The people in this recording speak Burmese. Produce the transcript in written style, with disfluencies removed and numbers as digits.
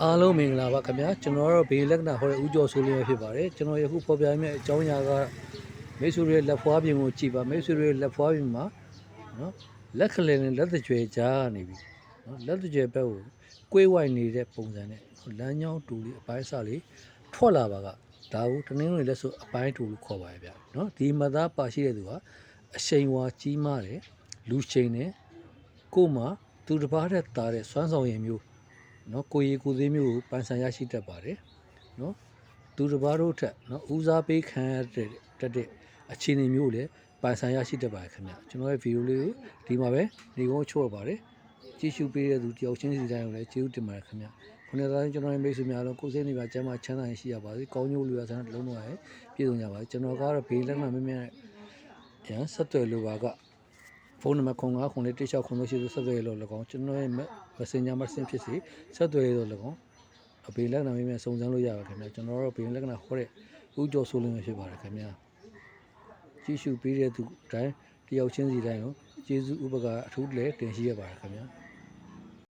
အားလုံးမင်္ဂလာပါခင်ဗျာကျွန်တော်တို့ဘေးလက္ခဏာဟောတဲ့ဦးကျော်ဆိုလင်းဖြစ်ပါတယ်ကျွန်တော်ယခုဖော်ပြမယ့်အကြောင်းအရာကမိတ်ဆွေရဲ့လက်ဖွားပြင်ကိုကြည့်ပါမိတ်ဆွေရဲ့လက်ဖွားပြင်မှာနော်လက်ခလယ်နဲ့လက်တကြွယ်ကြားနေပြီနော်လက်တကြွယ်ဘက်ကိုကွေးဝိုက်နေတဲ့ပုံစံနဲ့လမ်းကြောင်းတူလေးအပိုင်းအစလေးထွက်လာပါကဒါကိုတနင်္ဂနွေလက်ဆိုအပိုင်းတူလို့ခေါ်ပါရဲ့ဗျနော်ဒီမသားပါရှိတဲ့သူကအရှိန်ဝါကြီးမားတယ်လူရှိန်နဲ့ကို့မှာသူတစ်ပါးတဲ့တာတဲ့စွမ်းဆောင်ရည်မျိုးနော်ကိုရီကိုသေးမျိုးကိုပန်ဆန်ရရှိတတ်ပါတယ်နော်သူတစ်ပါးတို့ထက်နော်ဦးစားပေးခံရတဲ့အခြေအနေမျိုးလည်းပန်ဆန်ရရှိတတ်ပါတယ်ခင်ဗျကျွန်တော်ရဲ့ဗီဒီယိုလေးကိုဒီမှာပဲနေကုန်းချို့ရပါတယ်ကြည့်ရှုပေးတဲ့သူတယောက်ချင်းစီတိုင်းကိုလည်းကျေးဇူးတင်ပါတယ်ခင်ဗျခုနကကျွန်တော်ရဲ့မိတ်ဆွေများလုံးကိုယ်စိတ်နေပါကျမ်းမာချမ်းသာရရှိရပါစေကောင်းကျိုးလူရဆန်းလုံးလုံးရပြည့်စုံကြပါစေကျွန်တော်ကတော့ဘေးလက်မှတ်မမြင်ရန်ဆက်သွယ်လိုပါကဖုန်းနံပါတ်09091690ရှိဆက်သွယ်လို့၎င်းကျွန်တော်ရဲ့ Messenger မှာဆင်းဖြစ်စီဆက်သွယ်လို့၎င်းအဘေးလက္ခဏာမျိုးများစုံစမ်းလို့ရပါခင်ဗျာကျွန်တော်တို့ဘေးလက္ခဏာဟောတဲ့ဦးကျော်ဆိုလင်းဖြစ်ပါတယ်ခင်ဗျာကြည့်ရှုပေးတဲ့သူတိုင်းတယောက်ချင်းစီတိုင်းကိုကျေးဇူးဥပကအထူးလည်းတင်ရှိရပါတယ်ခင်ဗျာ